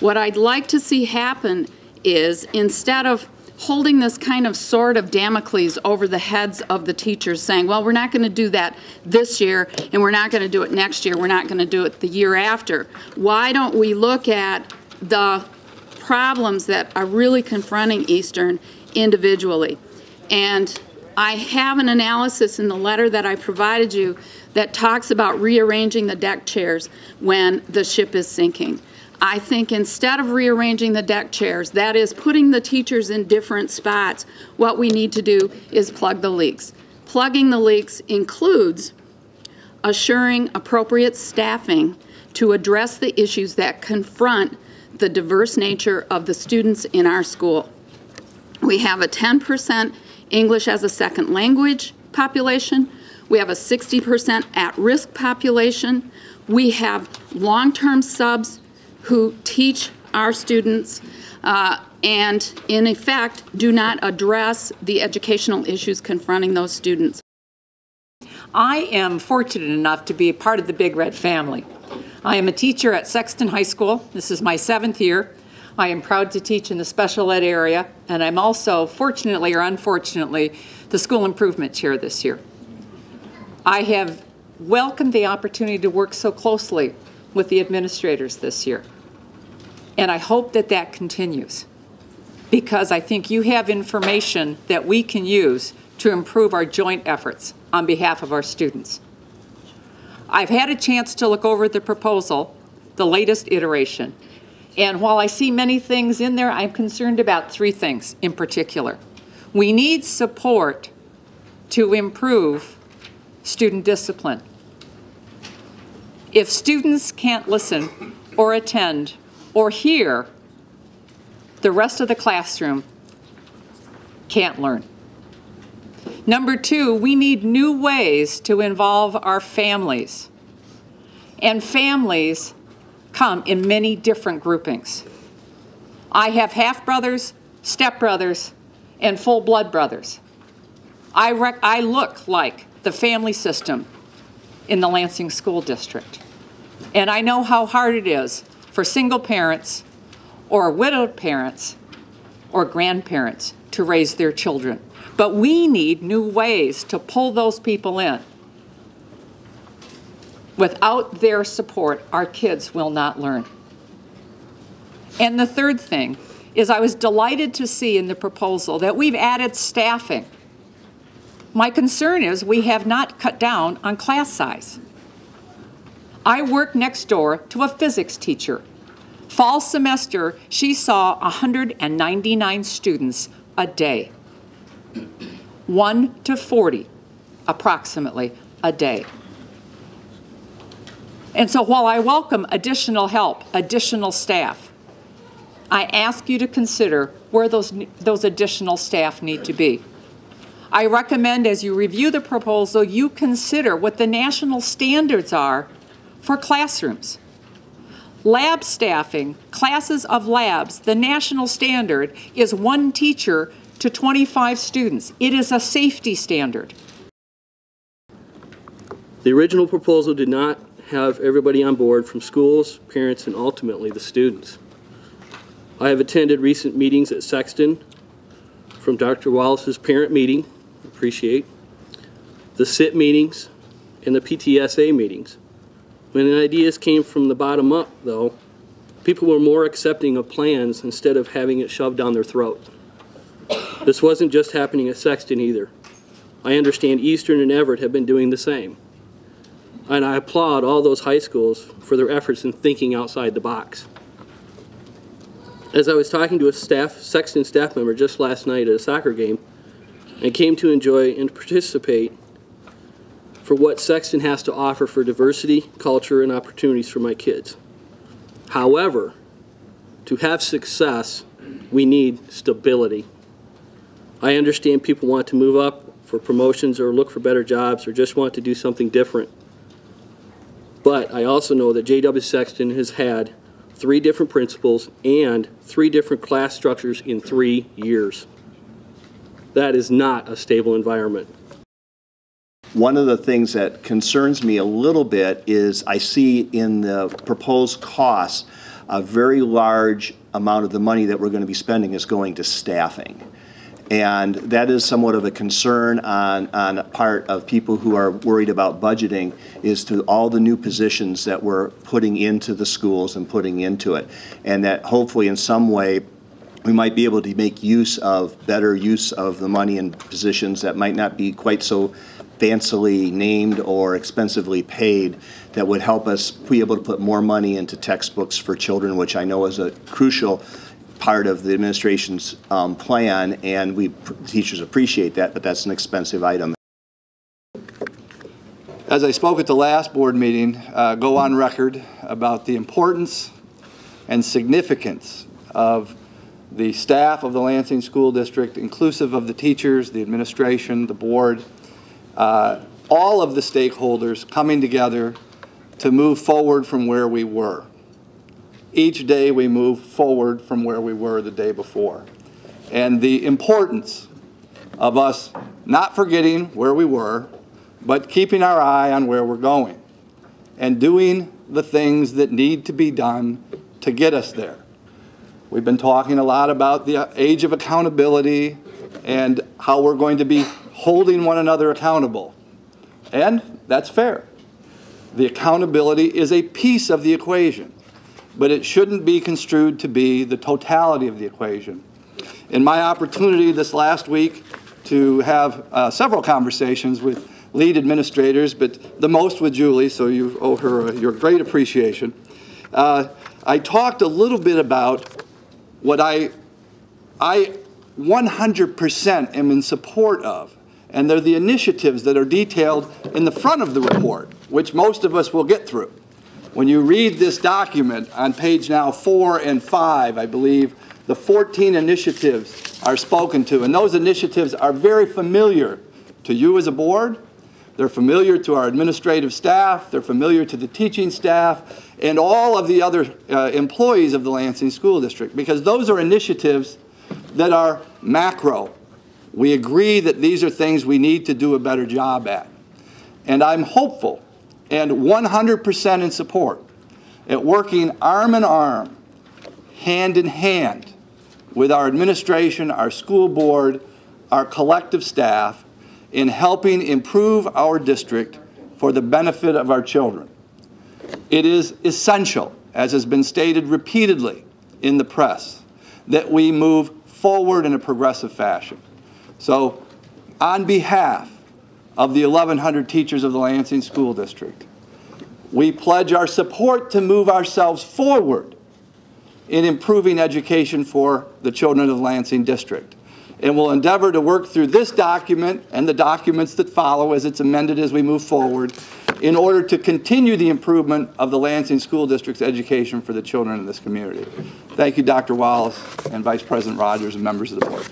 What I'd like to see happen is, instead of holding this kind of sword of Damocles over the heads of the teachers saying, well, we're not going to do that this year, and we're not going to do it next year, we're not going to do it the year after. Why don't we look at the problems that are really confronting Eastern individually? And I have an analysis in the letter that I provided you that talks about rearranging the deck chairs when the ship is sinking. I think instead of rearranging the deck chairs, that is putting the teachers in different spots, what we need to do is plug the leaks. Plugging the leaks includes assuring appropriate staffing to address the issues that confront the diverse nature of the students in our school. We have a 10% English as a second language population. We have a 60% at-risk population. We have long-term subs who teach our students and, in effect, do not address the educational issues confronting those students. I am fortunate enough to be a part of the Big Red family. I am a teacher at Sexton High School. This is my 7th year. I am proud to teach in the special ed area, and I'm also, fortunately or unfortunately, the school improvement chair this year. I have welcomed the opportunity to work so closely with the administrators this year. And I hope that that continues, because I think you have information that we can use to improve our joint efforts on behalf of our students. I've had a chance to look over the proposal, the latest iteration, and while I see many things in there, I'm concerned about 3 things in particular. We need support to improve student discipline. If students can't listen or attend or hear, the rest of the classroom can't learn. Number 2, we need new ways to involve our families. And families come in many different groupings. I have half-brothers, step-brothers, and full-blood brothers. I look like the family system in the Lansing School District. And I know how hard it is for single parents or widowed parents or grandparents to raise their children. But we need new ways to pull those people in. Without their support, our kids will not learn. And the third thing is, I was delighted to see in the proposal that we've added staffing. My concern is we have not cut down on class size. I work next door to a physics teacher. Fall semester, she saw 199 students a day. 1 to 40, approximately, a day. And so while I welcome additional help, additional staff, I ask you to consider where those additional staff need to be. I recommend, as you review the proposal, you consider what the national standards are for classrooms. Lab staffing, classes of labs, the national standard is 1 teacher to 25 students. It is a safety standard. The original proposal did not have everybody on board, from schools, parents, and ultimately the students. I have attended recent meetings at Sexton, from Dr. Wallace's parent meeting, appreciate, the SIT meetings, and the PTSA meetings. When the ideas came from the bottom up, though, people were more accepting of plans instead of having it shoved down their throat. This wasn't just happening at Sexton either. I understand Eastern and Everett have been doing the same. And I applaud all those high schools for their efforts in thinking outside the box. As I was talking to a Sexton staff member just last night at a soccer game, I came to enjoy and participate for what Sexton has to offer for diversity, culture, and opportunities for my kids. However, to have success, we need stability. I understand people want to move up for promotions or look for better jobs or just want to do something different. But I also know that J.W. Sexton has had 3 different principals and 3 different class structures in 3 years. That is not a stable environment. One of the things that concerns me a little bit is I see in the proposed costs a very large amount of the money that we're going to be spending is going to staffing. And that is somewhat of a concern on the part of people who are worried about budgeting, is to all the new positions that we're putting into the schools and putting into it. And that hopefully in some way we might be able to make better use of the money in positions that might not be quite so fancily named or expensively paid, that would help us be able to put more money into textbooks for children, which I know is a crucial part of the administration's plan, and teachers appreciate that, but that's an expensive item. As I spoke at the last board meeting, go on record about the importance and significance of the staff of the Lansing School District, inclusive of the teachers, the administration, the board, all of the stakeholders coming together to move forward from where we were. Each day we move forward from where we were the day before. And the importance of us not forgetting where we were, but keeping our eye on where we're going and doing the things that need to be done to get us there. We've been talking a lot about the age of accountability and how we're going to be holding one another accountable. And that's fair. The accountability is a piece of the equation, but it shouldn't be construed to be the totality of the equation. In my opportunity this last week to have several conversations with lead administrators, but the most with Julie, so you owe her your great appreciation, I talked a little bit about what I 100% am in support of, and they're the initiatives that are detailed in the front of the report, which most of us will get through. When you read this document on page now 4 and 5, I believe, the 14 initiatives are spoken to, and those initiatives are very familiar to you as a board. They're familiar to our administrative staff, they're familiar to the teaching staff, and all of the other employees of the Lansing School District, because those are initiatives that are macro. We agree that these are things we need to do a better job at. And I'm hopeful and 100% in support at working arm in arm, hand in hand with our administration, our school board, our collective staff, in helping improve our district for the benefit of our children. It is essential, as has been stated repeatedly in the press, that we move forward in a progressive fashion. So, on behalf of the 1,100 teachers of the Lansing School District, we pledge our support to move ourselves forward in improving education for the children of the Lansing District. And we'll endeavor to work through this document and the documents that follow as it's amended as we move forward in order to continue the improvement of the Lansing School District's education for the children in this community. Thank you, Dr. Wallace and Vice President Rogers and members of the board.